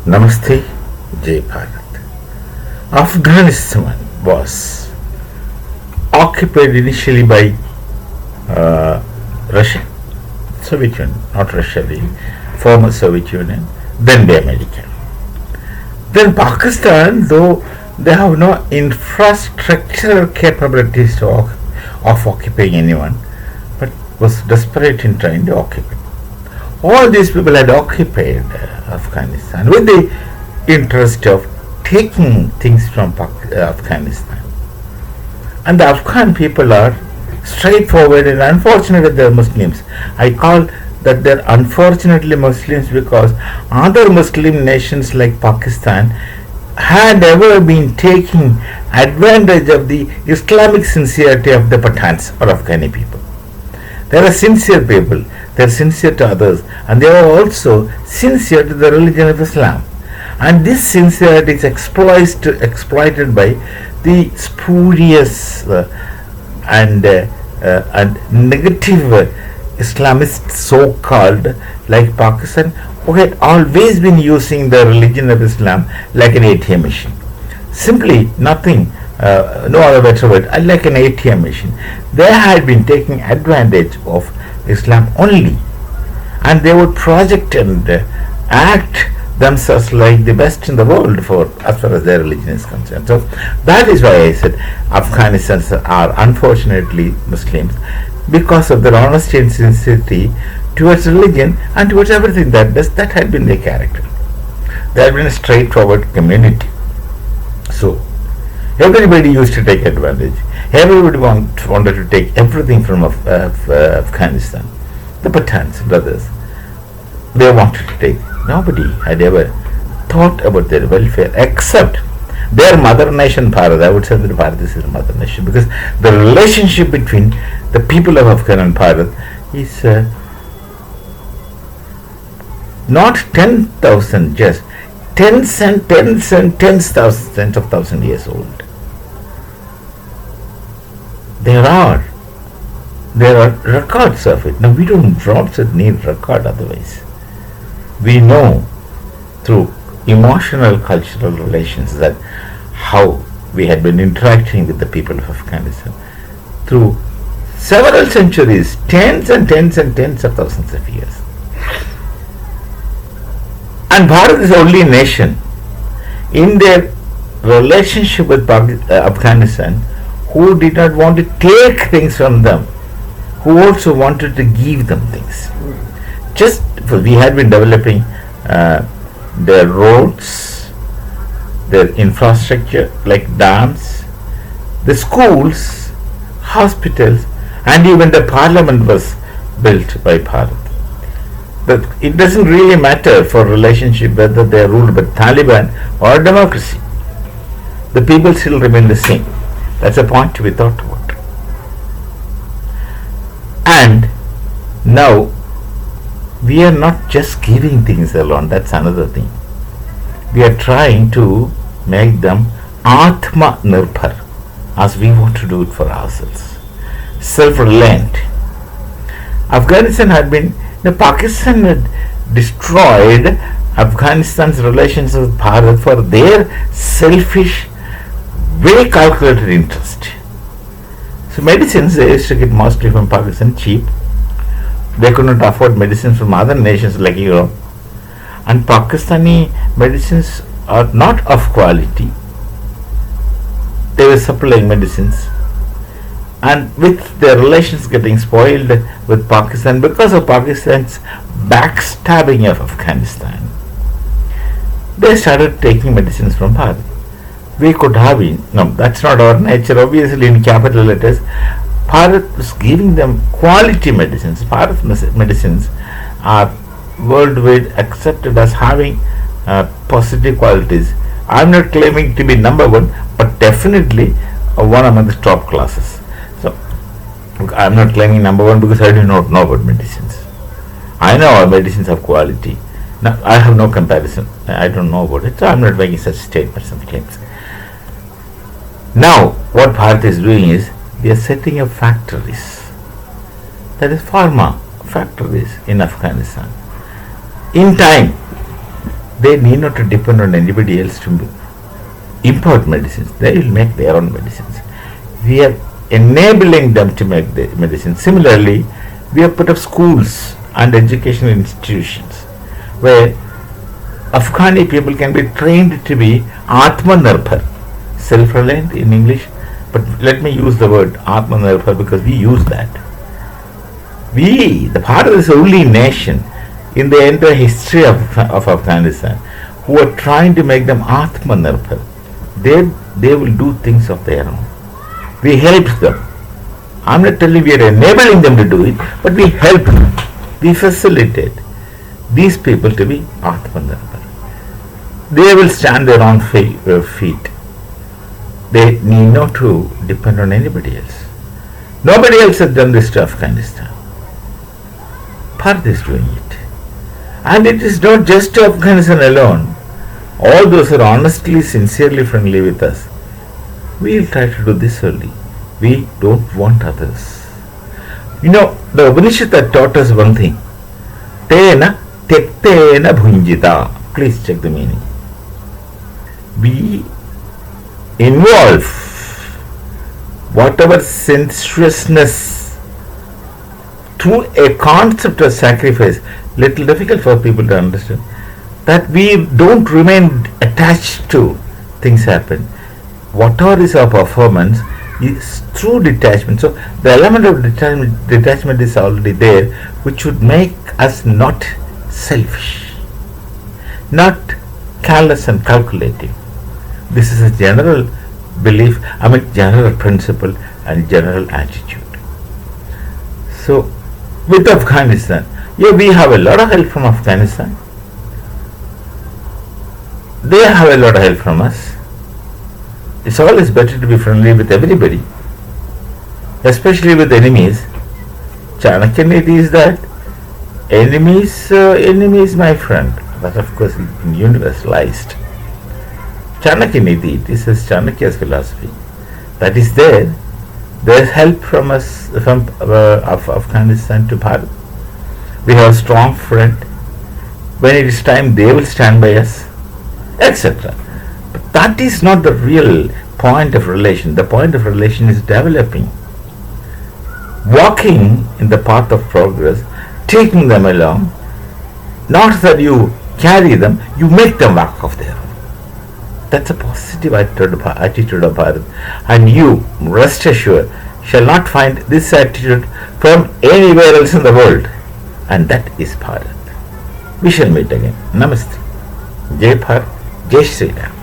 Namaste, Jai Bharat. Afghanistan was occupied initially by Russia, Soviet Union, not Russia, the former Soviet Union, then the American. Then Pakistan, though they have no infrastructural capabilities of occupying anyone, but was desperate in trying to occupy. All these people had occupied Afghanistan with the interest of taking things from Afghanistan. And the Afghan people are straightforward, and unfortunately they are Muslims. I call that they are unfortunately Muslims because other Muslim nations like Pakistan had ever been taking advantage of the Islamic sincerity of the Pathans or Afghani people. They are sincere people, they are sincere to others, and they are also sincere to the religion of Islam. And this sincerity is exploited by the spurious and negative Islamists, so-called, like Pakistan, who had always been using the religion of Islam like an ATM machine. Simply nothing, no other better word, like an ATM machine. They had been taking advantage of Islam only, and they would project and act themselves like the best in the world for as far as their religion is concerned. So that is why I said Afghanistans are unfortunately Muslims, because of their honesty and sincerity towards religion and towards everything that had been their character. They had been a straightforward community. So everybody used to take advantage. Everybody wanted to take everything from Afghanistan. The Pathans, brothers, they wanted to take. Nobody had ever thought about their welfare except their mother nation, Bharat. I would say that Bharat is their mother nation, because the relationship between the people of Afghan and Bharat is not 10,000, just tens and tens and tens thousands of thousand years old. There are records of it. Now we don't also need record otherwise. We know through emotional cultural relations that how we had been interacting with the people of Afghanistan through several centuries, tens and tens and tens of thousands of years. And Bharat is the only nation in their relationship with Afghanistan who did not want to take things from them, who also wanted to give them things. Just we had been developing their roads, their infrastructure like dams, the schools, hospitals, and even the parliament was built by Bharat. But it doesn't really matter for relationship whether they are ruled by Taliban or democracy. The people still remain the same. That's a point to be thought about. And now we are not just giving things alone. That's another thing. We are trying to make them Atmanirbhar, as we want to do it for ourselves. Self-reliant. Afghanistan had been, Pakistan had destroyed Afghanistan's relations with Bharat for their selfish, very calculated interest. So medicines they used to get mostly from Pakistan cheap. They could not afford medicines from other nations like Europe. And Pakistani medicines are not of quality. They were supplying medicines. And with their relations getting spoiled with Pakistan because of Pakistan's backstabbing of Afghanistan, they started taking medicines from Bharat. We could have been, no, that's not our nature. Obviously, in capital letters, Bharat was giving them quality medicines. Bharat medicines are worldwide accepted as having positive qualities. I'm not claiming to be number one, but definitely one among the top classes. So, I'm not claiming number one because I do not know about medicines. I know our medicines have quality. Now, I have no comparison. I don't know about it, so I'm not making such statements and claims. Now, what Bharat is doing is, they are setting up factories, that is pharma factories in Afghanistan. In time, They need not to depend on anybody else to import medicines. They will make their own medicines. We are enabling them to make the medicine. Similarly, we have put up schools and educational institutions where Afghani people can be trained to be Atmanirbhar, self-reliant in English, but let me use the word Atmanirbhar because we use that. The Bharat is the only nation in the entire history of Afghanistan who are trying to make them Atmanirbhar. They will do things of their own. We help them. I'm not telling we are enabling them to do it, but we help them. We facilitate these people to be Atmanirbhar. They will stand their own feet. They need not to depend on anybody else. Nobody else has done this to Afghanistan. Bharat is doing it. And it is not just to Afghanistan alone. All those who are honestly, sincerely friendly with us, we will try to do this only. We don't want others. The Upanishad taught us one thing. Tena tektena bhunjita. Please check the meaning. We involve whatever sensuousness through a concept of sacrifice. Little difficult for people to understand. That we don't remain attached to things happen. Whatever is our performance is through detachment. So the element of detachment is already there, which would make us not selfish, not careless and calculating. This is a general belief, general principle and general attitude. So with Afghanistan, we have a lot of help from Afghanistan. They have a lot of help from us. It's always better to be friendly with everybody, especially with enemies. Chanakya Niti is that enemy is my friend. That of course is universalized. Chanakya Niti, this is Chanakya's philosophy. That is there. There is help from us, from Afghanistan to Bharat. We have a strong friend. When it is time, they will stand by us, etc. But that is not the real point of relation. The point of relation is developing, walking in the path of progress, taking them along. Not that you carry them, you make them walk of their own. That's a positive attitude of Bharat. And you, rest assured, shall not find this attitude from anywhere else in the world. And that is Bharat. We shall meet again. Namaste. Jai Bharat. Jai Shri Ram.